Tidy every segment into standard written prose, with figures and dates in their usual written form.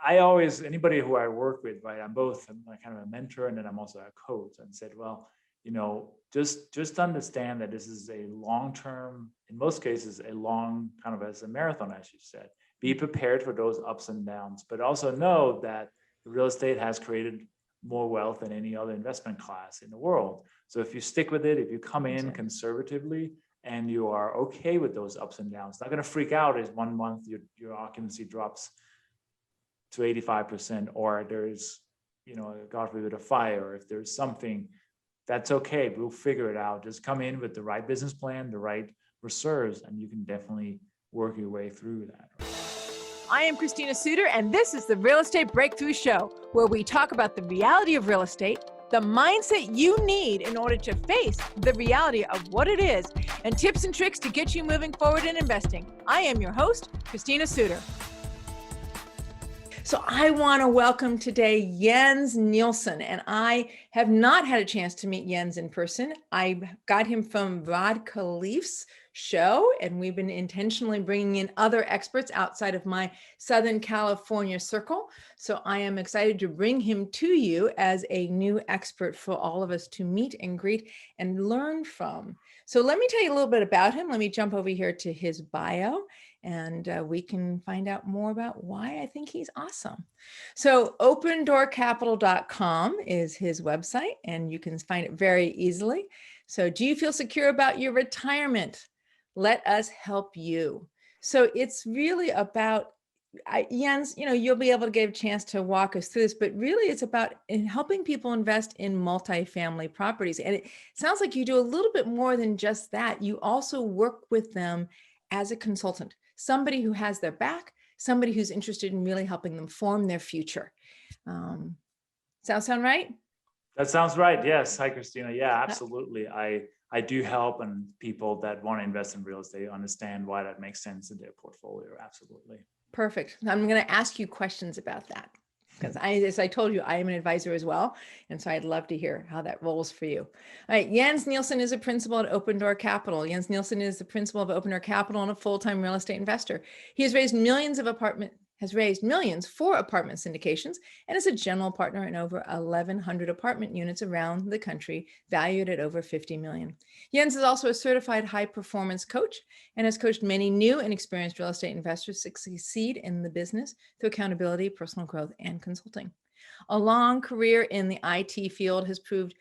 I always, anybody who I work with, right, I'm kind of a mentor and then I'm also a coach, and said, well, just understand that this is a long-term, in most cases, a long kind of as a marathon, as you said. Be prepared for those ups and downs, but also know that real estate has created more wealth than any other investment class in the world. So if you stick with it, if you come in conservatively and you are okay with those ups and downs, not going to freak out if 1 month your occupancy drops to 85%, or there's, God forbid, a fire, if there's something, that's okay. We'll figure it out. Just come in with the right business plan, the right reserves, and you can definitely work your way through that. I am Christina Suter, and this is the Real Estate Breakthrough Show, where we talk about the reality of real estate, the mindset you need in order to face the reality of what it is, and tips and tricks to get you moving forward in investing. I am your host, Christina Suter. So I want to welcome today Jens Nielsen, and I have not had a chance to meet Jens in person. I got him from Rod Khleif's show, and we've been intentionally bringing in other experts outside of my Southern California circle. So I am excited to bring him to you as a new expert for all of us to meet and greet and learn from. So let me tell you a little bit about him. Let me jump over here to his bio, and we can find out more about why I think he's awesome. So opendoorcapital.com is his website, and you can find it very easily. So do you feel secure about your retirement? Let us help you. So it's really about, Jens, you'll be able to get a chance to walk us through this, but really it's about helping people invest in multifamily properties. And it sounds like you do a little bit more than just that. You also work with them as a consultant, somebody who has their back, somebody who's interested in really helping them form their future. Sound right? That sounds right. Yes. Hi, Christina. Yeah, absolutely. I do help, and people that want to invest in real estate understand why that makes sense in their portfolio. Absolutely. Perfect. I'm going to ask you questions about that because as I told you, I am an advisor as well. And so I'd love to hear how that rolls for you. All right. Jens Nielsen is a principal at Open Door Capital. Jens Nielsen is the principal of Open Door Capital and a full-time real estate investor. He has raised millions for apartment syndications and is a general partner in over 1,100 apartment units around the country, valued at over $50 million. Jens is also a certified high-performance coach and has coached many new and experienced real estate investors to succeed in the business through accountability, personal growth, and consulting. A long career in the IT field has provided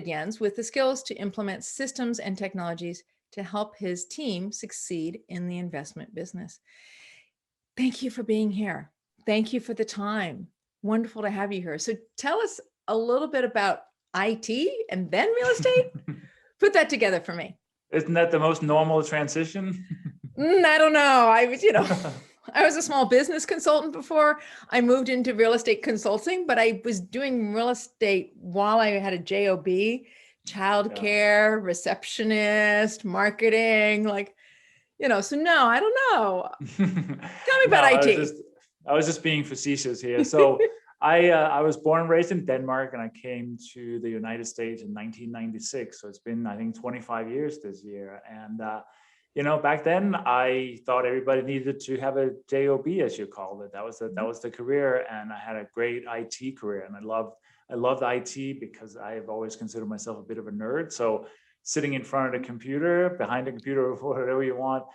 Jens with the skills to implement systems and technologies to help his team succeed in the investment business. Thank you for being here. Thank you for the time. Wonderful to have you here. So tell us a little bit about IT and then real estate. Put that together for me. Isn't that the most normal transition? I don't know. I was a small business consultant before I moved into real estate consulting, but I was doing real estate while I had a job, childcare, receptionist, marketing, so no, I don't know. Tell me about IT. I was just being facetious here. So I was born and raised in Denmark, and I came to the United States in 1996. So it's been, I think, 25 years this year. And, back then I thought everybody needed to have a job, as you called it. That was the career. And I had a great IT career, and I loved IT because I've always considered myself a bit of a nerd. So sitting in front of the computer, behind the computer, whatever you want,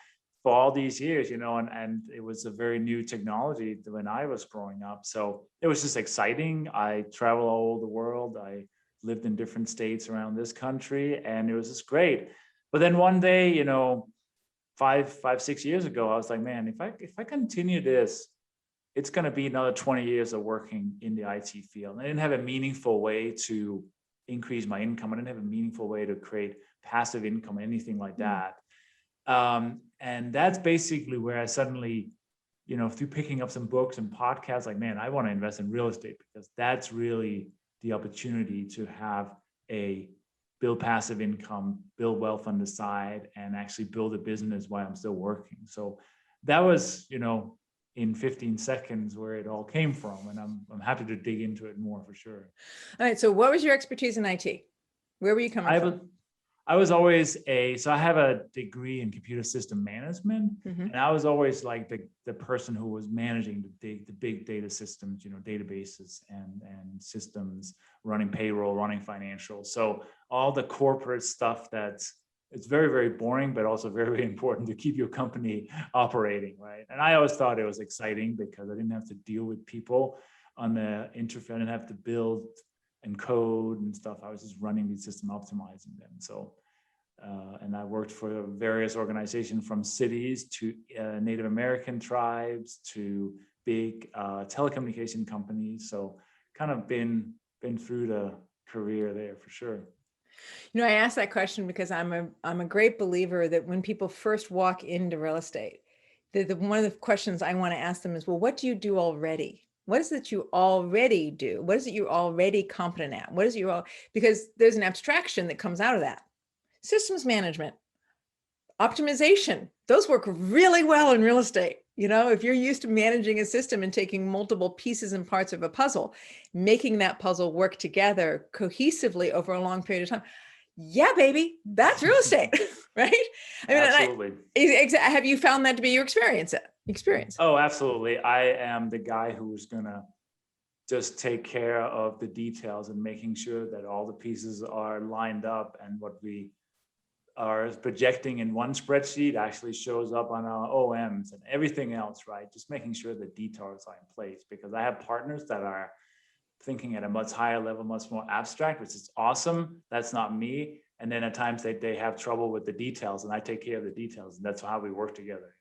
for all these years, and it was a very new technology when I was growing up. So it was just exciting. I traveled all over the world. I lived in different states around this country, and it was just great. But then one day, 6 years ago, I was like, man, if I continue this, it's going to be another 20 years of working in the IT field. I didn't have a meaningful way to increase my income. I didn't have a meaningful way to create passive income, anything like that. And that's basically where I suddenly, through picking up some books and podcasts, like, man, I want to invest in real estate because that's really the opportunity to build passive income, build wealth on the side, and actually build a business while I'm still working. So that was, in 15 seconds where it all came from. And I'm happy to dig into it more for sure. All right. So what was your expertise in IT? Where were you coming from? I was always so I have a degree in computer system management, and I was always like the person who was managing the big data systems, databases and systems, running payroll, running financial. So all the corporate stuff it's very, very boring, but also very, very important to keep your company operating, right? And I always thought it was exciting because I didn't have to deal with people on the interface. I didn't have to build and code and stuff. I was just running these systems, optimizing them. So, and I worked for various organizations, from cities to Native American tribes to big telecommunication companies. So kind of been through the career there for sure. I asked that question because I'm a great believer that when people first walk into real estate, one of the questions I want to ask them is, well, what do you do already? What is it you already do? What is it you're already competent at? What is it because there's an abstraction that comes out of that. Systems management, optimization, those work really well in real estate. If you're used to managing a system and taking multiple pieces and parts of a puzzle, making that puzzle work together cohesively over a long period of time. Yeah, baby, that's real estate, right? Absolutely. Have you found that to be your experience? Oh, absolutely. I am the guy who's gonna just take care of the details and making sure that all the pieces are lined up, and what we are projecting in one spreadsheet actually shows up on our OMs and everything else, right? Just making sure the details are in place, because I have partners that are thinking at a much higher level, much more abstract, which is awesome. That's not me. And then at times they have trouble with the details, and I take care of the details, and that's how we work together.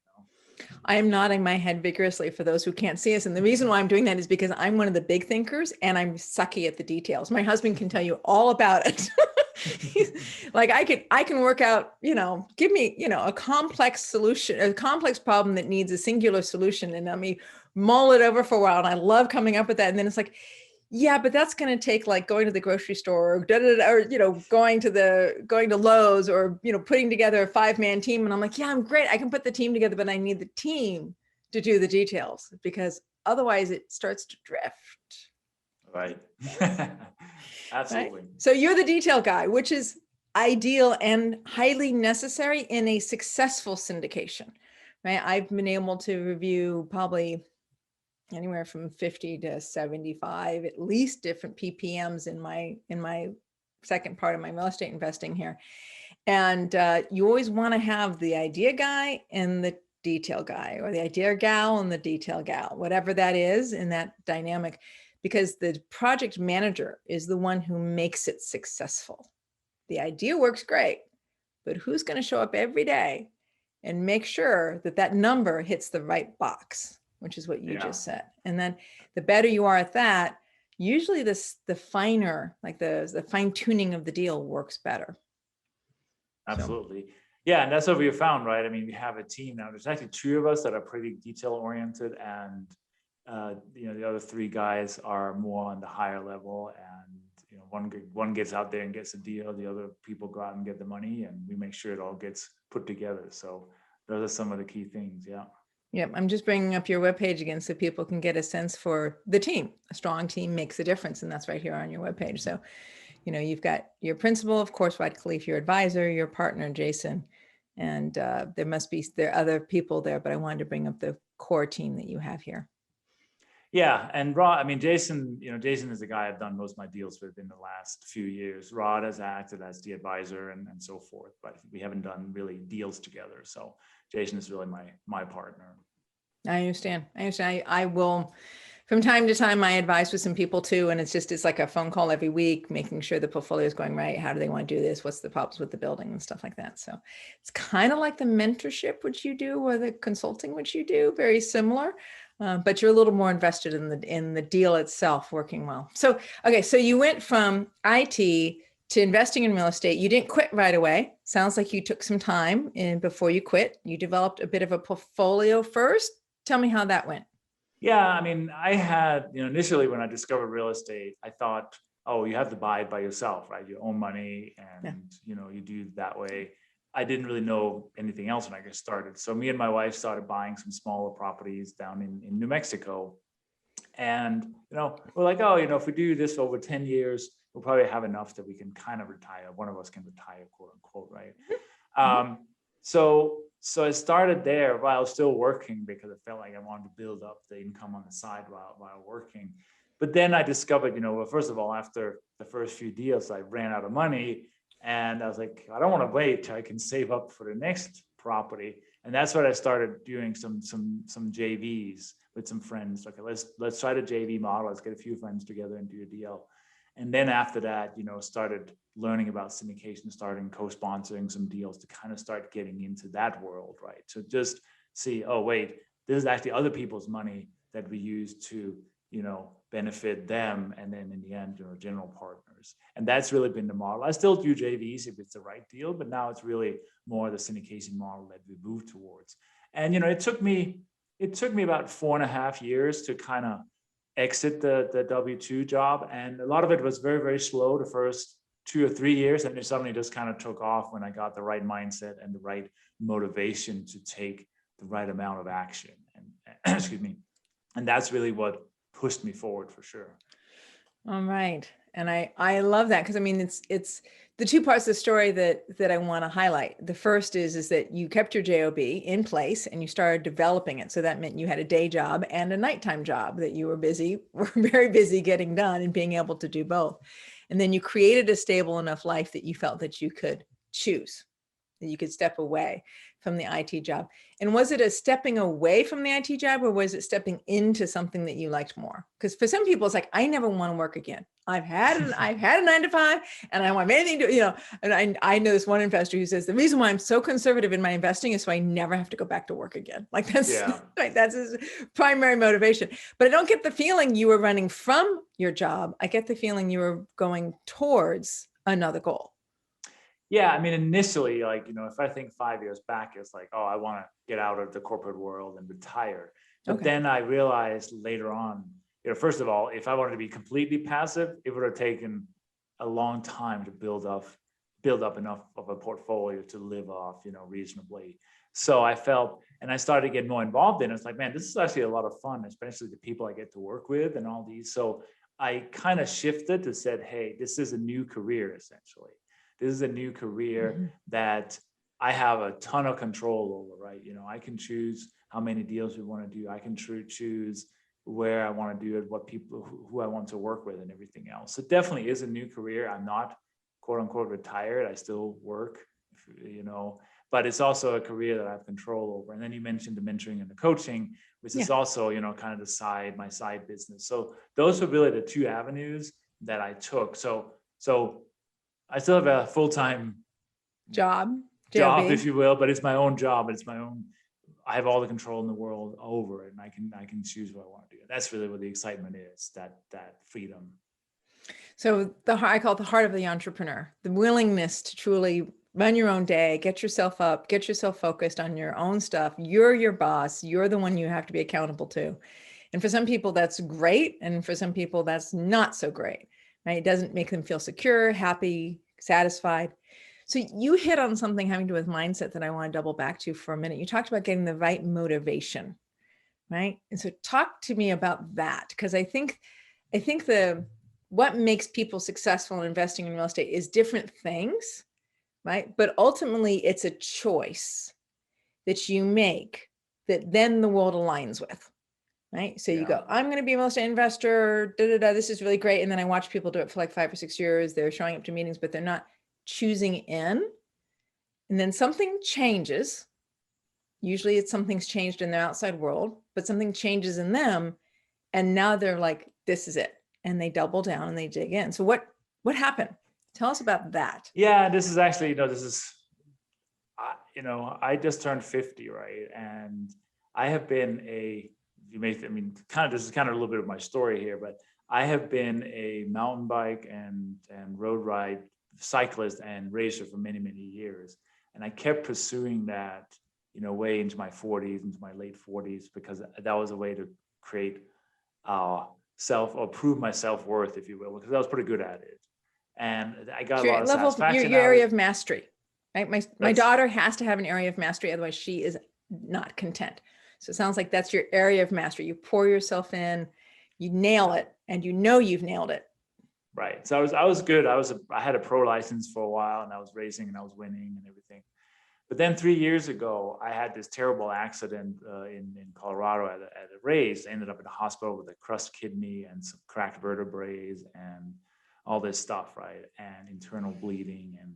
I am nodding my head vigorously for those who can't see us. And the reason why I'm doing that is because I'm one of the big thinkers and I'm sucky at the details. My husband can tell you all about it. Like I can work out, give me, a complex solution, a complex problem that needs a singular solution, and let me mull it over for a while. And I love coming up with that. And then it's like, yeah, but that's going to take like going to the grocery store, or going to Lowe's, or putting together a 5-man team. And I'm like, yeah, I'm great. I can put the team together, but I need the team to do the details, because otherwise it starts to drift. Right. Absolutely. Right? So you're the detail guy, which is ideal and highly necessary in a successful syndication, right? I've been able to review probably anywhere from 50 to 75, at least, different PPMs in my second part of my real estate investing here. And you always want to have the idea guy and the detail guy, or the idea gal and the detail gal, whatever that is in that dynamic, because the project manager is the one who makes it successful. The idea works great, but who's going to show up every day and make sure that that number hits the right box, which is what you just said. And then the better you are at that, usually the finer, like the fine tuning of the deal works better. Absolutely. Yeah. And that's what we have found, right? I mean, we have a team now. There's actually 2 of us that are pretty detail oriented, and the other 3 guys are more on the higher level, and one gets out there and gets a deal, the other people go out and get the money, and we make sure it all gets put together. So those are some of the key things. Yeah. Yep. I'm just bringing up your webpage again so people can get a sense for the team. A strong team makes a difference, and that's right here on your webpage. So, you've got your principal, of course, Rod Khleif, your advisor, your partner, Jason, and there are other people there, but I wanted to bring up the core team that you have here. Yeah, and Rod, I mean, Jason is the guy I've done most of my deals with in the last few years. Rod has acted as the advisor and so forth, but we haven't done really deals together. So Jason is really my partner. I understand. I will, from time to time, I advise with some people too, and it's like a phone call every week, making sure the portfolio is going right. How do they want to do this? What's the problems with the building and stuff like that? So it's kind of like the mentorship which you do, or the consulting which you do, very similar. But you're a little more invested in the deal itself working well. So, okay, so you went from IT to investing in real estate. You didn't quit right away. Sounds like you took some time before you quit. You developed a bit of a portfolio first. Tell me how that went. Yeah, I mean, I had, initially when I discovered real estate, I thought, oh, you have to buy it by yourself, right? Your own money, and you do it that way. I didn't really know anything else when I got started. So me and my wife started buying some smaller properties down in New Mexico. And, we're like, oh, if we do this over 10 years, we'll probably have enough that we can kind of retire. One of us can retire, quote unquote, right? So I started there while I was still working because I felt like I wanted to build up the income on the side while working. But then I discovered, well, first of all, after the first few deals, I ran out of money, and I was like, I don't want to wait till I can save up for the next property. And that's what I started doing some JVs with some friends. Okay, let's try the JV model. Let's get a few friends together and do a deal. And then after that, started learning about syndication, starting co-sponsoring some deals to kind of start getting into that world, right? So just see, oh, wait, this is actually other people's money that we use to, benefit them. And then in the end, general partners. And that's really been the model. I still do JVs if it's the right deal, but now it's really more the syndication model that we move towards. And, it took me about 4.5 years to kind of exit the W-2 job. And a lot of it was very, very slow the first 2 or 3 years. And it suddenly just kind of took off when I got the right mindset and the right motivation to take the right amount of action. And excuse me. And that's really what pushed me forward for sure. All right. And I love that, because I mean, it's the two parts of the story that I want to highlight. The first is that you kept your JOB in place and you started developing it. So that meant you had a day job and a nighttime job that you were very busy getting done and being able to do both. And then you created a stable enough life that you felt that you could choose, that you could step away from the IT job. And was it a stepping away from the IT job, or was it stepping into something that you liked more? Because for some people, it's like, I never want to work again. I've had a 9 to 5 and I want anything to, and I know this one investor who says, the reason why I'm so conservative in my investing is so I never have to go back to work again. Like that's his primary motivation. But I don't get the feeling you were running from your job. I get the feeling you were going towards another goal. Yeah, I mean, initially, if I think 5 years back, it's like, oh, I want to get out of the corporate world and retire. But then I realized later on, first of all, if I wanted to be completely passive, it would have taken a long time to build up enough of a portfolio to live off, reasonably. So I felt, and I started to get more involved in it. It's like, man, this is actually a lot of fun, especially the people I get to work with and all these. So I kind of shifted to said, hey, this is a new career, essentially. This is a new career that I have a ton of control over, right? I can choose how many deals we want to do. I can choose where I want to do it, what people, who I want to work with and everything else. It definitely is a new career. I'm not quote unquote retired. I still work, but it's also a career that I have control over. And then you mentioned the mentoring and the coaching, which is also, kind of my side business. So those were really the two avenues that I took. So I still have a full-time job, if you will, but it's my own job. It's my own. I have all the control in the world over it, and I can choose what I want to do. That's really what the excitement is. That freedom. So I call it the heart of the entrepreneur, the willingness to truly run your own day, get yourself up, get yourself focused on your own stuff. You're your boss. You're the one you have to be accountable to. And for some people, that's great. And for some people, that's not so great. Right? It doesn't make them feel secure, happy, satisfied. So you hit on something having to do with mindset that I want to double back to for a minute. You talked about getting the right motivation, right? And so talk to me about that, because I think what makes people successful in investing in real estate is different things, right? But ultimately, it's a choice that you make that then the world aligns with. Right. So you go, I'm going to be a real estate investor. This is really great. And then I watch people do it for like 5 or 6 years. They're showing up to meetings, but they're not choosing in. And then something changes. Usually it's something's changed in their outside world, but something changes in them. And now they're like, this is it. And they double down and they dig in. So what happened? Tell us about that. Yeah, this is actually, I just turned 50, right? And I have been this is kind of a little bit of my story here, but I have been a mountain bike and road ride cyclist and racer for many, many years. And I kept pursuing that, way into my 40s, into my late 40s, because that was a way to create prove my self-worth, if you will, because I was pretty good at it. And I got a lot of satisfaction. Your area of mastery, right? My daughter has to have an area of mastery, otherwise she is not content. So it sounds like that's your area of mastery. You pour yourself in, you nail it, and you've nailed it. Right. So I was good. I had a pro license for a while, and I was racing and I was winning and everything. But then 3 years ago, I had this terrible accident in Colorado at a race. I ended up in the hospital with a crushed kidney and some cracked vertebrae and all this stuff, right? And internal bleeding. And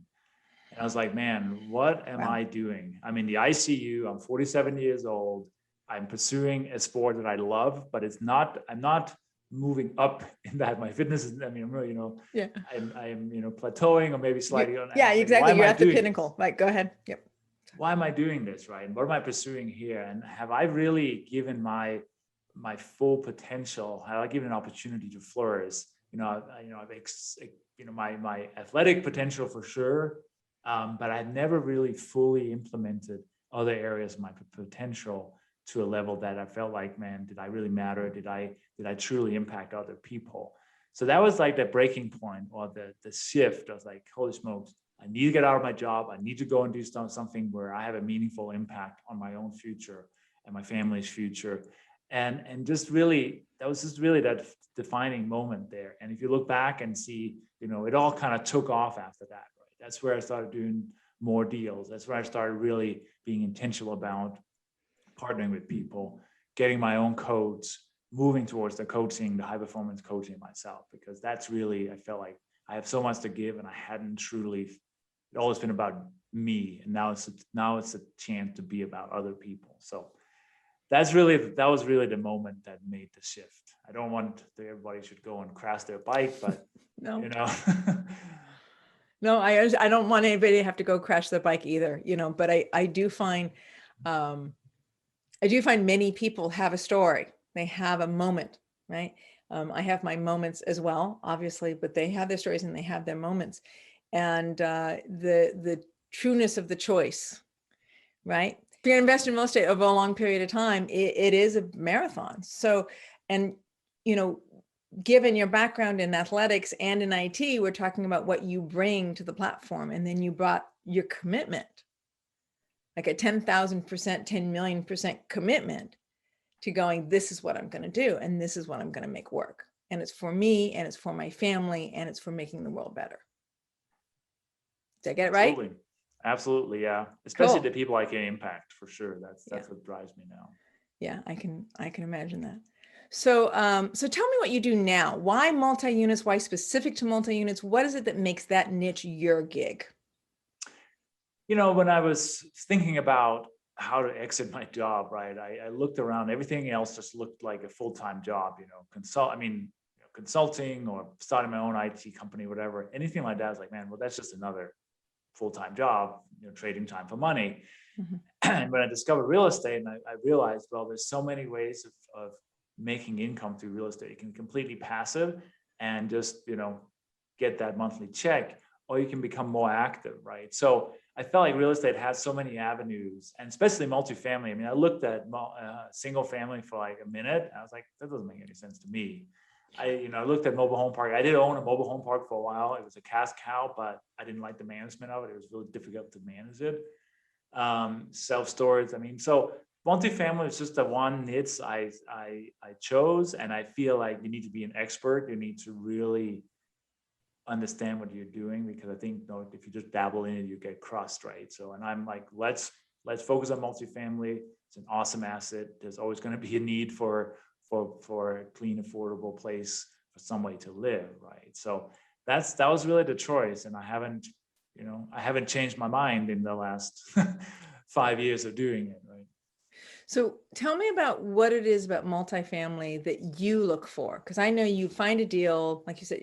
I was like, man, what am I doing? I'm in the ICU. I'm 47 years old. I'm pursuing a sport that I love, but I'm not moving up in that. My fitness is, I mean, I'm really, I'm plateauing or maybe sliding on. Yeah, exactly. You're at the pinnacle. Right. Go ahead. Yep. Why am I doing this, right? And what am I pursuing here? And have I really given my full potential? Have I given an opportunity to flourish? My athletic potential for sure, but I've never really fully implemented other areas of my potential to a level that I felt like, man, did I really matter? Did I truly impact other people? So that was like the breaking point, or the shift. I was like, holy smokes, I need to get out of my job. I need to go and do something where I have a meaningful impact on my own future and my family's future. And just really, that was just really that defining moment there. And if you look back and see, it all kind of took off after that, right? That's where I started doing more deals. That's where I started really being intentional about partnering with people, getting my own coach, moving towards the high performance coaching myself, because that's really, I felt like I have so much to give, and I hadn't truly, it's always been about me. And now it's a chance to be about other people. So that was really the moment that made the shift. I don't want everybody should go and crash their bike, but no. No, I don't want anybody to have to go crash their bike either, but I do find many people have a story. They have a moment, right? I have my moments as well, obviously, but they have their stories and they have their moments. And the trueness of the choice, right? If you're going to invest in real estate over a long period of time, it is a marathon. So, and, given your background in athletics and in IT, we're talking about what you bring to the platform. And then you brought your commitment, like a 10,000%, 10 million% commitment to going, this is what I'm going to do. And this is what I'm going to make work. And it's for me, and it's for my family, and it's for making the world better. Did I get it right? Absolutely. Yeah. Especially the people I can impact, for sure. That's what drives me now. Yeah, I can imagine that. So, so tell me what you do now. Why multi-units? Why specific to multi-units? What is it that makes that niche your gig? When I was thinking about how to exit my job, right, I looked around. Everything else just looked like a full-time job. Consulting or starting my own IT company, whatever. Anything like that, I was like, man, well, that's just another full-time job. Trading time for money. Mm-hmm. And when I discovered real estate, and I realized, well, there's so many ways of making income through real estate. You can be completely passive and just, get that monthly check, or you can become more active, right? So I felt like real estate has so many avenues, and especially multifamily. I mean, I looked at single family for like a minute. And I was like, that doesn't make any sense to me. I looked at mobile home park. I did own a mobile home park for a while. It was a cash cow, but I didn't like the management of it. It was really difficult to manage it. Self-storage. So multifamily is just the one niche I chose, and I feel like you need to be an expert. You need to really understand what you're doing, because I think if you just dabble in it, you get crushed, right? So, and I'm like, let's focus on multifamily. It's an awesome asset. There's always going to be a need for a clean, affordable place for some way to live, right? So that was really the choice, and I haven't changed my mind in the last 5 years of doing it, right? So tell me about what it is about multifamily that you look for, because I know you find a deal, like you said.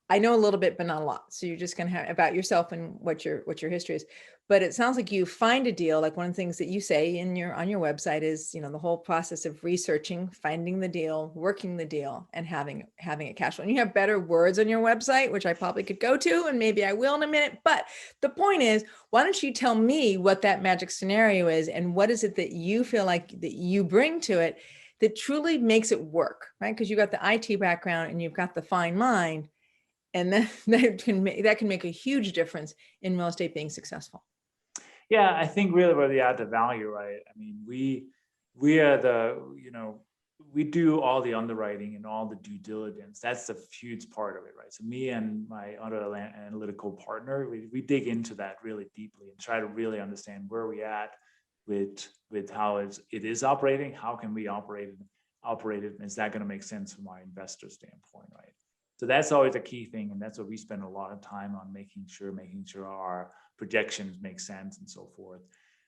I know a little bit, but not a lot. So you're just going to have about yourself and what your history is. But it sounds like you find a deal. Like one of the things that you say on your website is, the whole process of researching, finding the deal, working the deal, and having a cash flow. And you have better words on your website, which I probably could go to, and maybe I will in a minute. But the point is, why don't you tell me what that magic scenario is, and what is it that you feel like that you bring to it that truly makes it work, right? Because you got the IT background and you've got the fine mind. And that can make a huge difference in real estate being successful. Yeah, I think really where we add the value, right? I mean, we are the, we do all the underwriting and all the due diligence. That's the huge part of it, right? So me and my other analytical partner, we dig into that really deeply and try to really understand where we at with how it is operating. How can we operate it? And is that going to make sense from our investor standpoint, right? So that's always a key thing, and that's what we spend a lot of time on, making sure our projections make sense and so forth.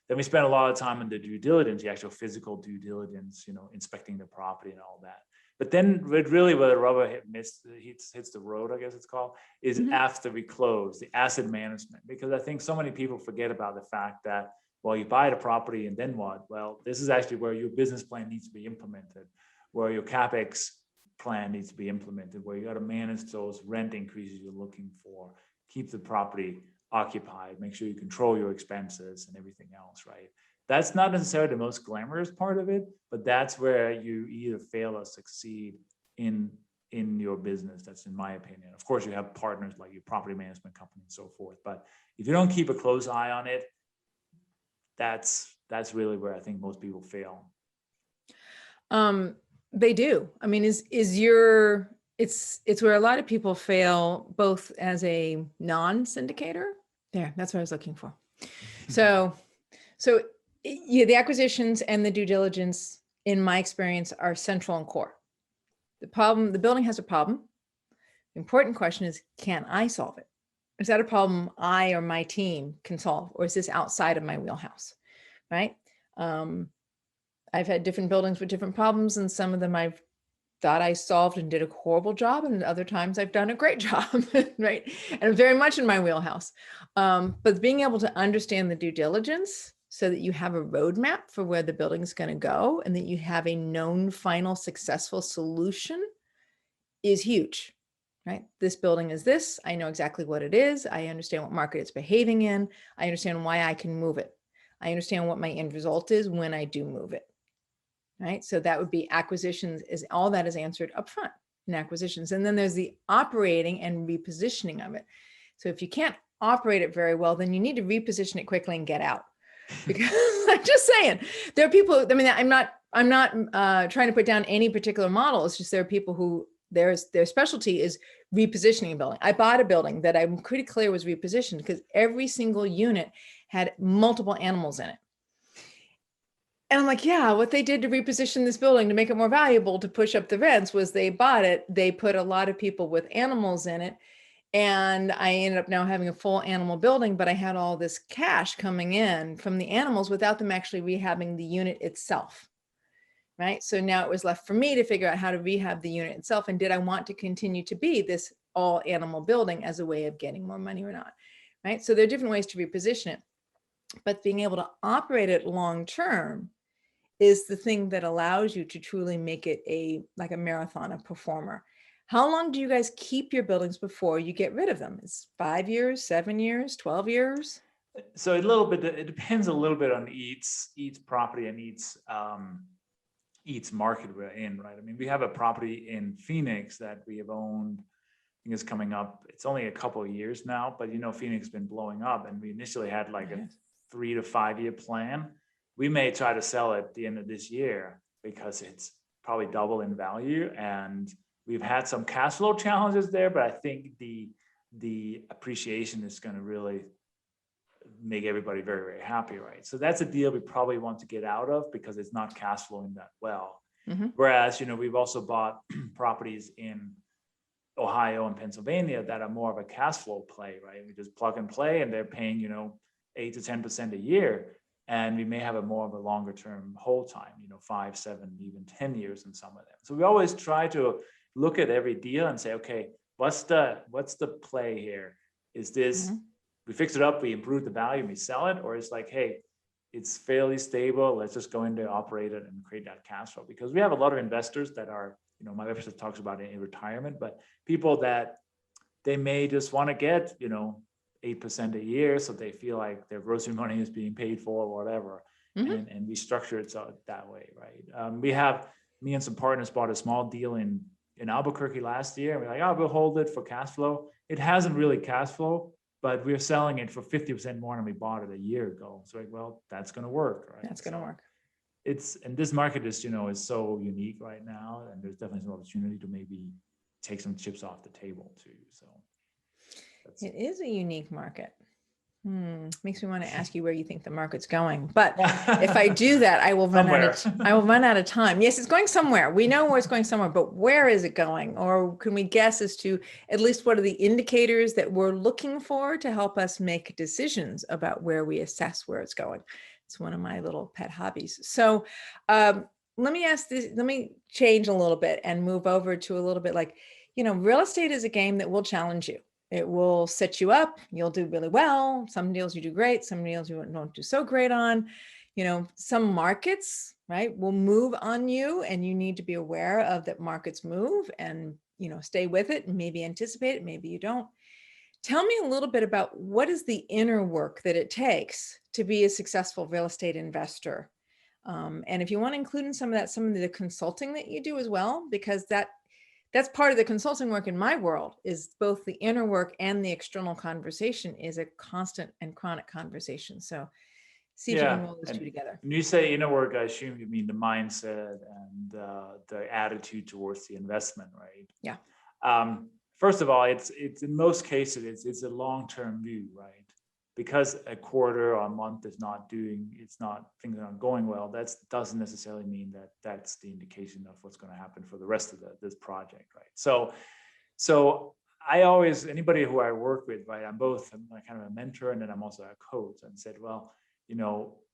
Then we spend a lot of time on the due diligence, the actual physical due diligence, inspecting the property and all that. But then really where the rubber hits the road, I guess it's called, is after we close, the asset management. Because I think so many people forget about the fact that, well, you buy the property and then what? Well, this is actually where your business plan needs to be implemented, where your CapEx plan needs to be implemented, where you got to manage those rent increases you're looking for, keep the property occupied, make sure you control your expenses and everything else, right? That's not necessarily the most glamorous part of it, but that's where you either fail or succeed in your business. That's in my opinion. Of course, you have partners like your property management company and so forth, but if you don't keep a close eye on it, that's really where I think most people fail. They do. I mean, it's where a lot of people fail, both as a non-syndicator. There, that's what I was looking for. So yeah, the acquisitions and the due diligence, in my experience, are central and core. The building has a problem. The important question is, can I solve it? Is that a problem I or my team can solve, or is this outside of my wheelhouse, right? I've had different buildings with different problems, and some of them I've thought I solved and did a horrible job, and other times I've done a great job, right? And very much in my wheelhouse. But being able to understand the due diligence so that you have a roadmap for where the building is going to go, and that you have a known final successful solution is huge, right? This building is this. I know exactly what it is. I understand what market it's behaving in. I understand why I can move it. I understand what my end result is when I do move it. Right. So that would be acquisitions, is all that is answered upfront in acquisitions. And then there's the operating and repositioning of it. So if you can't operate it very well, then you need to reposition it quickly and get out. Because I'm just saying, there are people, I mean, I'm not trying to put down any particular model. It's just there are people who their specialty is repositioning a building. I bought a building that I'm pretty clear was repositioned because every single unit had multiple animals in it. And I'm like, yeah, what they did to reposition this building to make it more valuable, to push up the rents, was they bought it. They put a lot of people with animals in it. And I ended up now having a full animal building, but I had all this cash coming in from the animals without them actually rehabbing the unit itself. Right. So now it was left for me to figure out how to rehab the unit itself. And did I want to continue to be this all animal building as a way of getting more money or not? Right. So there are different ways to reposition it, but being able to operate it long term is the thing that allows you to truly make it like a marathon, a performer. How long do you guys keep your buildings before you get rid of them? It's 5 years, 7 years, 12 years? So it depends a little bit on each property and each market we're in, right? I mean, we have a property in Phoenix that we have owned, I think it's coming up, it's only a couple of years now, but Phoenix has been blowing up, and we initially had like a 3 to 5 year plan. We may try to sell it at the end of this year because it's probably double in value, and we've had some cash flow challenges there, but I think the appreciation is going to really make everybody very, very happy, right? So that's a deal we probably want to get out of because it's not cash flowing that well. Mm-hmm. Whereas, we've also bought properties in Ohio and Pennsylvania that are more of a cash flow play, right? We just plug and play, and they're paying, 8 to 10% a year. And we may have more of a longer term hold time, 5, 7, even 10 years in some of them. So we always try to look at every deal and say, okay, what's the play here? Is this, we fix it up, we improve the value, we sell it? Or it's like, hey, it's fairly stable, let's just go into operate it and create that cash flow. Because we have a lot of investors that are, my website talks about it in retirement, but people that they may just want to get, 8% a year, so they feel like their grocery money is being paid for or whatever. And we structure it so that way, right? Me and some partners bought a small deal in Albuquerque last year, and we're like, we'll hold it for cash flow. It hasn't really cash flow, but we're selling it for 50% more than we bought it a year ago. So like, well, that's going to work, right? That's going to work. and this market is, is so unique right now, and there's definitely some opportunity to maybe take some chips off the table too. So it is a unique market. Makes me want to ask you where you think the market's going. But if I do that, I will run out of time. Yes, it's going somewhere. We know where it's going somewhere, but where is it going? Or can we guess as to at least what are the indicators that we're looking for to help us make decisions about where we assess where it's going? It's one of my little pet hobbies. So let me ask this, let me change a little bit and move over to a little bit like, real estate is a game that will challenge you. It will set you up. You'll do really well. Some deals you do great. Some deals you don't do so great on. Some markets, right, will move on you, and you need to be aware of that markets move and, stay with it and maybe anticipate it. Maybe you don't. Tell me a little bit about what is the inner work that it takes to be a successful real estate investor. And if you want to include in some of the consulting that you do as well, because that's part of the consulting work in my world, is both the inner work and the external conversation is a constant and chronic conversation. So see if you can roll those two together. When you say inner work, I assume you mean the mindset and the attitude towards the investment, right? Yeah. First of all, it's in most cases, it's a long-term view, right? Because a quarter or a month is things are not going well, that doesn't necessarily mean that that's the indication of what's going to happen for the rest of this project, right? So I always, anybody who I work with, right, I'm kind of a mentor, and then I'm also a coach, and said, well,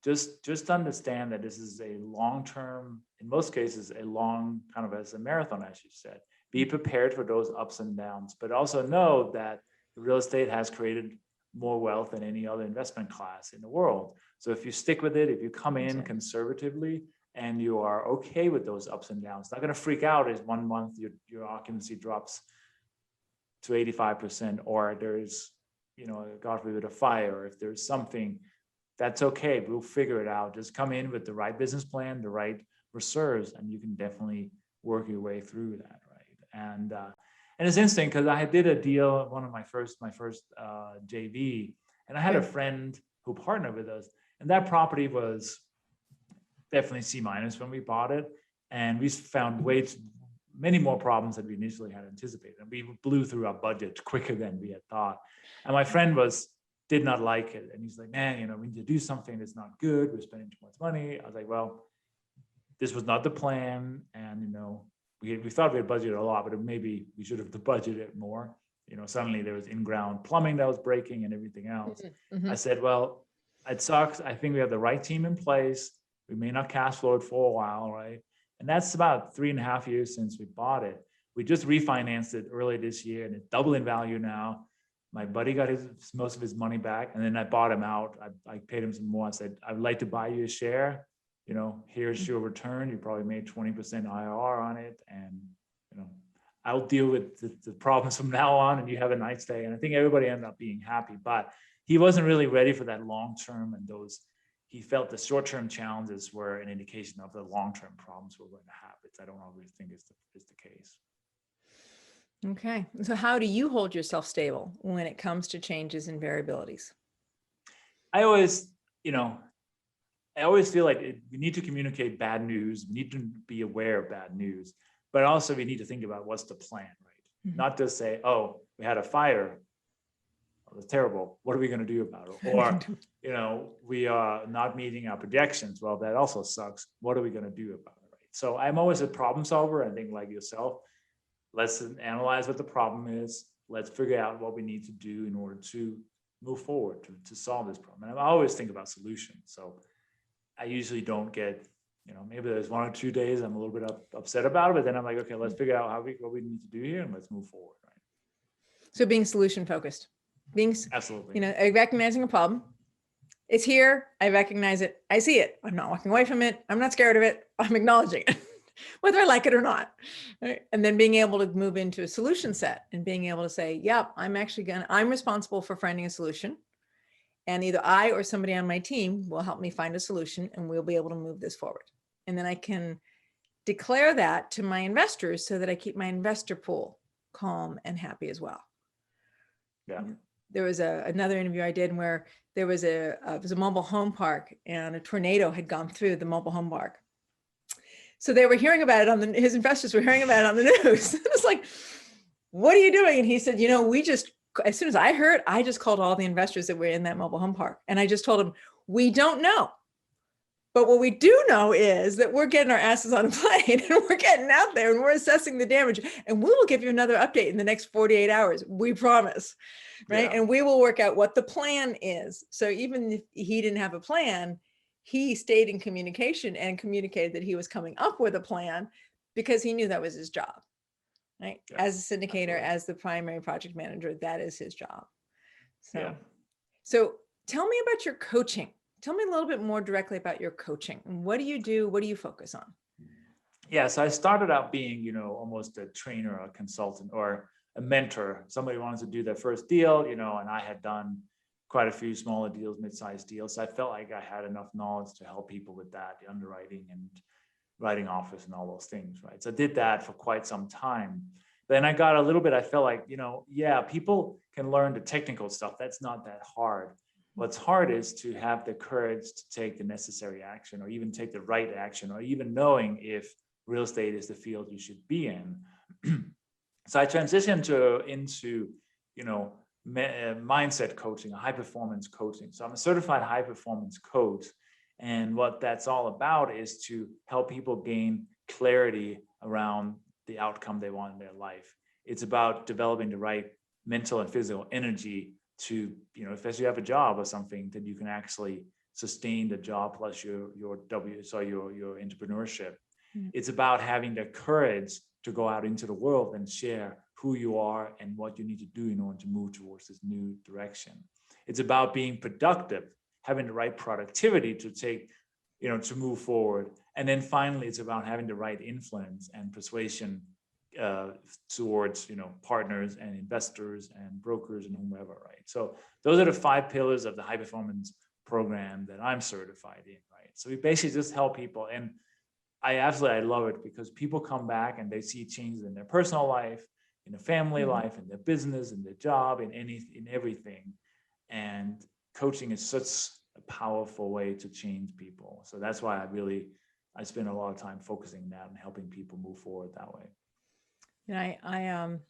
just understand that this is a long-term, in most cases, kind of as a marathon, as you said. Be prepared for those ups and downs, but also know that real estate has created more wealth than any other investment class in the world. So if you stick with it, if you come in conservatively and you are okay with those ups and downs, not going to freak out if 1 month your occupancy drops to 85%, or there's, God forbid, a fire, if there's something, that's okay. We'll figure it out. Just come in with the right business plan, the right reserves, and you can definitely work your way through that, right? And it's interesting because I did a deal, one of my first JV, and I had a friend who partnered with us, and that property was definitely C- when we bought it, and we found many more problems than we initially had anticipated, and we blew through our budget quicker than we had thought. And my friend did not like it, and he's like, man, we need to do something that's not good. We're spending too much money. I was like, well, this was not the plan, and we thought we had budgeted a lot, but maybe we should have budgeted more. Suddenly there was in-ground plumbing that was breaking and everything else. Mm-hmm. I said, well, it sucks. I think we have the right team in place. We may not cash flow it for a while, right? And that's about 3.5 years since we bought it. We just refinanced it early this year, and it's double in value now. My buddy got most of his money back, and then I bought him out. I paid him some more. I said, I would like to buy you a share. Here's your return. You probably made 20% IRR on it. And, I'll deal with the problems from now on, and you have a nice day. And I think everybody ended up being happy, but he wasn't really ready for that long-term, and he felt the short-term challenges were an indication of the long-term problems we're going to have, which I don't always think is the case. Okay. So how do you hold yourself stable when it comes to changes and variabilities? I always feel like we need to communicate bad news. We need to be aware of bad news, but also we need to think about what's the plan, right? Mm-hmm. Not just say, oh, we had a fire. It was terrible. What are we going to do about it? Or, we are not meeting our projections. Well, that also sucks. What are we going to do about it, right? So I'm always a problem solver. I think like yourself, let's analyze what the problem is. Let's figure out what we need to do in order to move forward to solve this problem. And I always think about solutions. So I usually don't get, maybe there's 1 or 2 days I'm a little bit upset about it, but then I'm like, okay, let's figure out what we need to do here, and let's move forward, right? So being solution focused, absolutely, recognizing a problem. It's here. I recognize it. I see it. I'm not walking away from it. I'm not scared of it. I'm acknowledging it, whether I like it or not. Right? And then being able to move into a solution set and being able to say, yep, I'm responsible for finding a solution. And either I or somebody on my team will help me find a solution, and we'll be able to move this forward. And then I can declare that to my investors so that I keep my investor pool calm and happy as well. Yeah. There was another interview I did where there was it was a mobile home park, and a tornado had gone through the mobile home park. So they were hearing about it on his investors were hearing about it on the news. It's like, what are you doing? And he said, as soon as I heard, I just called all the investors that were in that mobile home park. And I just told them, we don't know. But what we do know is that we're getting our asses on a plane and we're getting out there and we're assessing the damage. And we will give you another update in the next 48 hours. We promise. Right. Yeah. And we will work out what the plan is. So even if he didn't have a plan, he stayed in communication and communicated that he was coming up with a plan because he knew that was his job. Right. Yeah, as a syndicator, absolutely. As the primary project manager, that is his job. So tell me about your coaching. Tell me a little bit more directly about your coaching. What do you do? What do you focus on? Yeah, so I started out being, almost a trainer, a consultant, or a mentor. Somebody wanted to do their first deal, and I had done quite a few smaller deals, mid-sized deals. So I felt like I had enough knowledge to help people with that, the underwriting and writing office and all those things, right? So I did that for quite some time. Then I got a little bit, I felt like, people can learn the technical stuff. That's not that hard. What's hard is to have the courage to take the necessary action, or even take the right action, or even knowing if real estate is the field you should be in. So I transitioned into mindset coaching, high performance coaching. So I'm a certified high performance coach. And what that's all about is to help people gain clarity around the outcome they want in their life. It's about developing the right mental and physical energy to, if you have a job or something, that you can actually sustain the job plus your entrepreneurship. Mm-hmm. It's about having the courage to go out into the world and share who you are and what you need to do in order to move towards this new direction. It's about being productive, having the right productivity to take, to move forward. And then finally, it's about having the right influence and persuasion towards partners and investors and brokers and whomever, right? So those are the 5 pillars of the high performance program that I'm certified in, right? So we basically just help people, and I love it because people come back and they see changes in their personal life, in their family life, in their business, in their job, in everything. And coaching is such a powerful way to change people. So that's why I spend a lot of time focusing on that and helping people move forward that way. And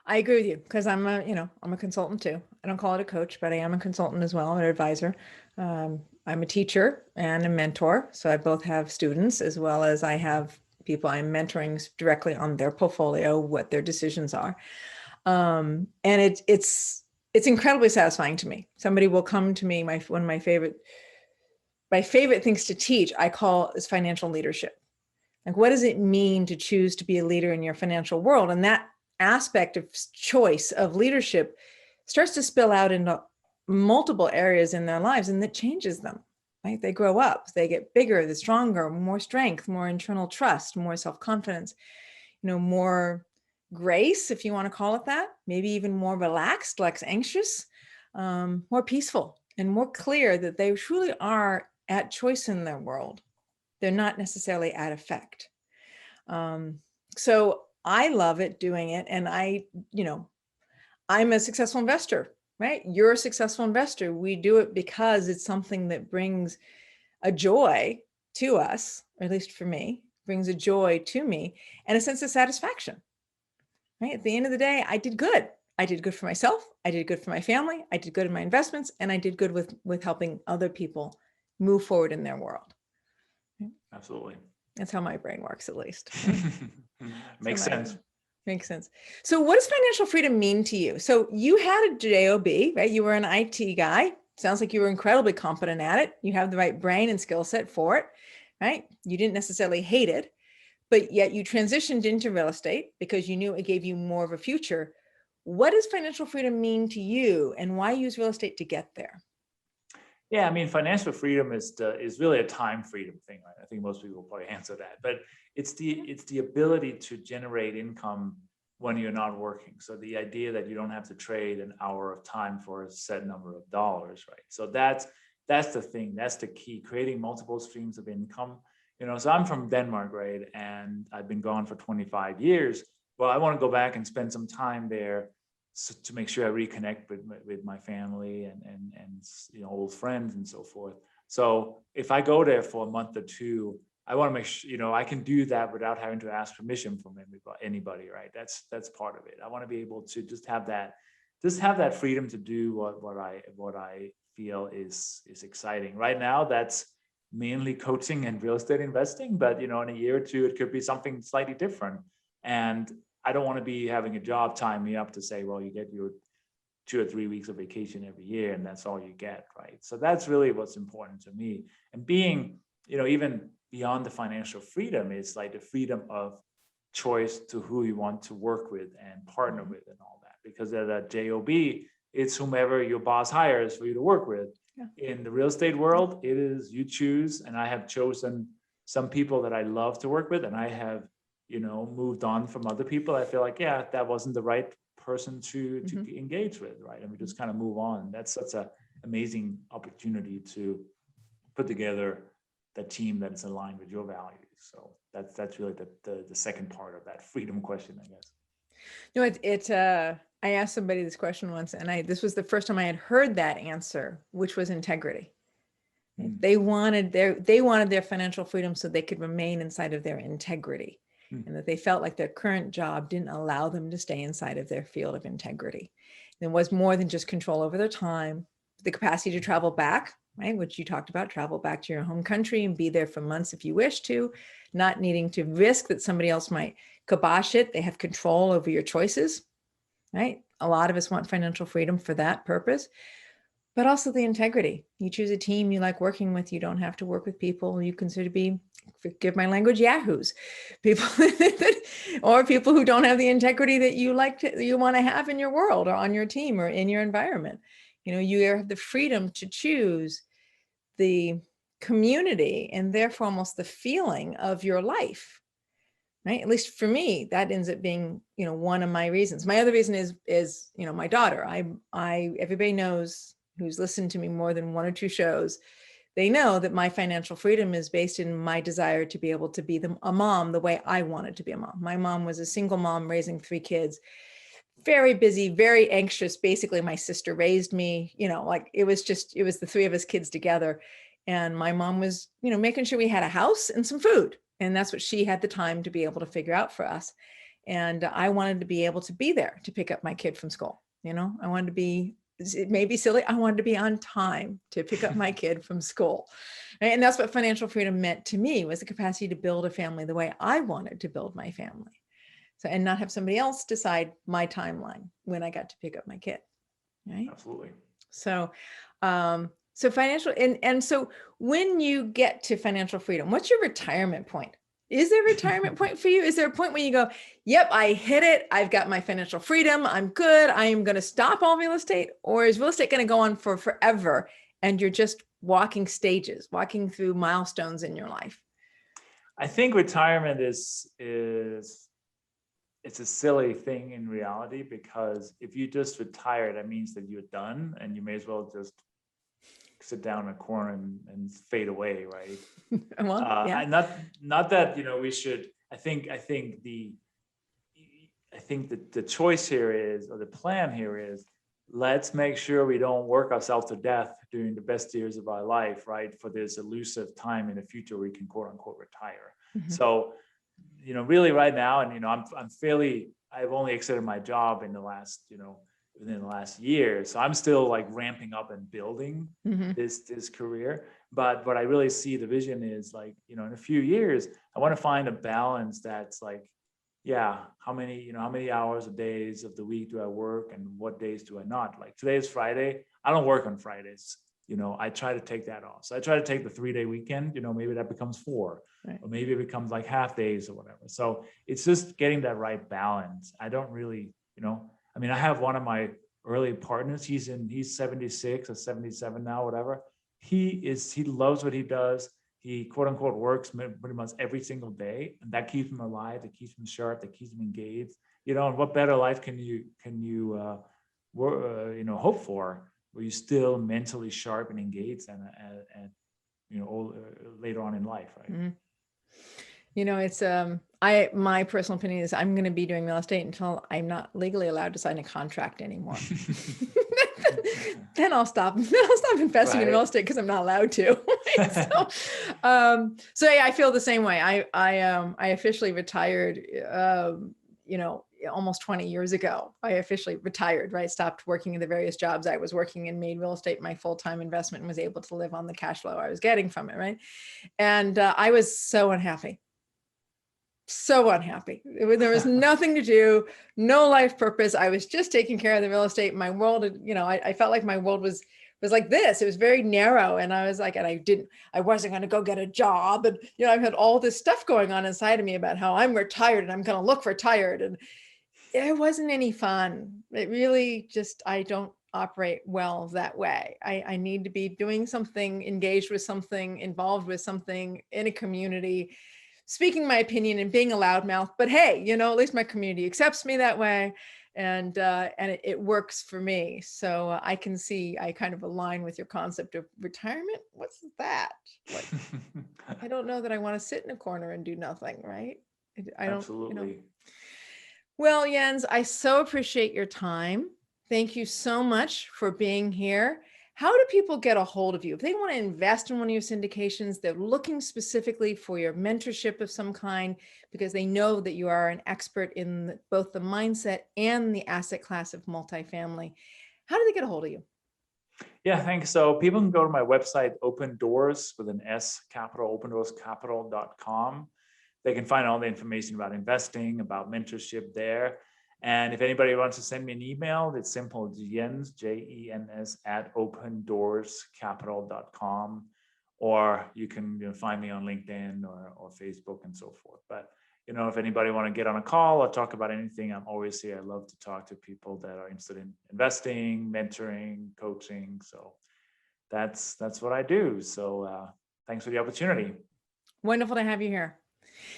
I agree with you because I'm a consultant too. I don't call it a coach, but I am a consultant as well, an advisor. I'm a teacher and a mentor. So I both have students as well as I have people I'm mentoring directly on their portfolio, what their decisions are. And it's incredibly satisfying to me. Somebody will come to me, one of my favorite things to teach, I call is financial leadership. Like, what does it mean to choose to be a leader in your financial world? And that aspect of choice of leadership starts to spill out into multiple areas in their lives, and that changes them, right? They grow up, they get bigger, they're stronger, more strength, more internal trust, more self-confidence, more grace, if you want to call it that, maybe even more relaxed, less anxious, more peaceful, and more clear that they truly are at choice in their world. They're not necessarily at effect. So I love it doing it. And I'm a successful investor, right? You're a successful investor. We do it because it's something that brings a joy to us, or at least for me, brings a joy to me and a sense of satisfaction, right? At the end of the day, I did good. I did good for myself. I did good for my family. I did good in my investments, and I did good with helping other people move forward in their world. Absolutely. That's how my brain works, at least. Makes sense. Makes sense. So what does financial freedom mean to you? So you had a job, right? You were an IT guy. Sounds like you were incredibly competent at it. You have the right brain and skill set for it, right? You didn't necessarily hate it, but yet you transitioned into real estate because you knew it gave you more of a future. What does financial freedom mean to you, and why use real estate to get there? Yeah, I mean, financial freedom is really a time freedom thing, right? I think most people will probably answer that, but it's the ability to generate income when you're not working. So the idea that you don't have to trade an hour of time for a set number of dollars, right? So that's the thing. That's the key. Creating multiple streams of income. So I'm from Denmark, right? And I've been gone for 25 years. Well, I want to go back and spend some time there, so to make sure I reconnect with my family and old friends and so forth. So if I go there for a month or two, I want to make sure, I can do that without having to ask permission from anybody, right? That's part of it. I want to be able to just have that freedom to do what I feel is exciting. Right now, that's mainly coaching and real estate investing, but in a year or two, it could be something slightly different. And I don't want to be having a job tying me up to say, well, you get your 2 or 3 weeks of vacation every year, and that's all you get, right? So that's really what's important to me. And being, even beyond the financial freedom, is like the freedom of choice to who you want to work with and partner with and all that. Because at a job, it's whomever your boss hires for you to work with. Yeah. In the real estate world, it is you choose, and I have chosen some people that I love to work with, and I have, moved on from other people. I feel like, yeah, that wasn't the right person to engage with, right? And we just kind of move on. That's such an amazing opportunity to put together the team that is aligned with your values. So that's really the second part of that freedom question, I guess. I asked somebody this question once, and this was the first time I had heard that answer, which was integrity. They wanted their financial freedom so they could remain inside of their integrity, and that they felt like their current job didn't allow them to stay inside of their field of integrity. There was more than just control over their time, the capacity to travel back, right? Which you talked about, travel back to your home country and be there for months if you wish to, not needing to risk that somebody else might kibosh it. They have control over your choices, right? A lot of us want financial freedom for that purpose, but also the integrity. You choose a team you like working with. You don't have to work with people you consider to be, forgive my language, yahoos, people, or people who don't have the integrity that you want to have in your world or on your team or in your environment. You have the freedom to choose the community and therefore almost the feeling of your life, right? At least for me, that ends up being, one of my reasons. My other reason is my daughter. Everybody knows, who's listened to me more than 1 or 2 shows, they know that my financial freedom is based in my desire to be able to be a mom the way I wanted to be a mom. My mom was a single mom raising 3 kids, very busy, very anxious. Basically, my sister raised me, it was the 3 of us kids together. And my mom was, making sure we had a house and some food. And that's what she had the time to be able to figure out for us. And I wanted to be able to be there to pick up my kid from school. I wanted to be, it may be silly, I wanted to be on time to pick up my kid from school. Right? And that's what financial freedom meant to me, was the capacity to build a family the way I wanted to build my family. So, and not have somebody else decide my timeline when I got to pick up my kid. Right? Absolutely. So, so financial, and so when you get to financial freedom, what's your retirement point? Is there a retirement point for you? Is there a point where you go, yep, I hit it. I've got my financial freedom. I'm good. I am going to stop all real estate? Or is real estate going to go on for forever and you're just walking stages, walking through milestones in your life? I think retirement is it's a silly thing in reality, because if you just retire, that means that you're done and you may as well just sit down in a corner and fade away, right? Well, yeah. Not that we should. I think that the choice here is, or the plan here is, let's make sure we don't work ourselves to death during the best years of our life, right? For this elusive time in the future we can quote unquote retire. Mm-hmm. So, really right now, and I've only exited my job in the last, within the last year. So I'm still like ramping up and building this career. But what I really see the vision is like, in a few years, I want to find a balance that's like, yeah, how many hours or days of the week do I work and what days do I not? Like today is Friday. I don't work on Fridays. I try to take that off. So I try to take the 3-day weekend, maybe that becomes 4, right. Or maybe it becomes like half days or whatever. So it's just getting that right balance. I don't really, I have one of my early partners. He's 76 or 77 now, whatever. He loves what he does. He quote unquote works pretty much every single day, and that keeps him alive. That keeps him sharp. That keeps him engaged. And what better life can you hope for, where you're still mentally sharp and engaged and later on in life, right? Mm-hmm. It's my personal opinion is I'm going to be doing real estate until I'm not legally allowed to sign a contract anymore. then I'll stop. I'll stop investing in real Right. estate because I'm not allowed to. So yeah, I feel the same way. I officially retired, almost 20 years ago. I officially retired, right? Stopped working in the various jobs I was working in, made real estate my full-time investment, and was able to live on the cash flow I was getting from it, right? And I was so unhappy. So unhappy. There was nothing to do, no life purpose. I was just taking care of the real estate. My world, I felt like my world was like this. It was very narrow. And I was like, and I wasn't going to go get a job. And, I've had all this stuff going on inside of me about how I'm retired and I'm going to look retired. And it wasn't any fun. It really I don't operate well that way. I need to be doing something, engaged with something, involved with something in a community, speaking my opinion and being a loudmouth. But hey, at least my community accepts me that way. And it works for me. So I can see, I kind of align with your concept of retirement. What's that? Like, I don't know that I want to sit in a corner and do nothing, right? I don't, Absolutely. Well, Jens, I so appreciate your time. Thank you so much for being here. How do people get a hold of you? If they want to invest in one of your syndications, they're looking specifically for your mentorship of some kind because they know that you are an expert in both the mindset and the asset class of multifamily. How do they get a hold of you? Yeah, thanks. So people can go to my website, Open Doors with an S capital, opendoorscapital.com. They can find all the information about investing, about mentorship there. And if anybody wants to send me an email, it's simple. It's Jens, Jens, at opendoorscapital.com. Or you can find me on LinkedIn or Facebook and so forth. But if anybody want to get on a call or talk about anything, I'm always here. I love to talk to people that are interested in investing, mentoring, coaching. So that's what I do. So thanks for the opportunity. Wonderful to have you here.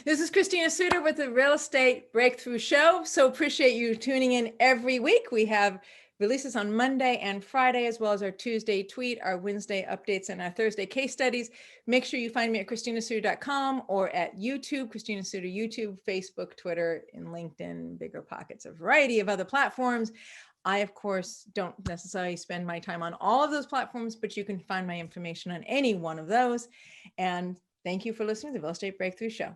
This is Christina Suter with the Real Estate Breakthrough Show. So appreciate you tuning in every week. We have releases on Monday and Friday, as well as our Tuesday tweet, our Wednesday updates, and our Thursday case studies. Make sure you find me at christinasuter.com or at YouTube, Christina Suter YouTube, Facebook, Twitter, and LinkedIn, Bigger Pockets, a variety of other platforms. I, of course, don't necessarily spend my time on all of those platforms, but you can find my information on any one of those. And thank you for listening to the Real Estate Breakthrough Show.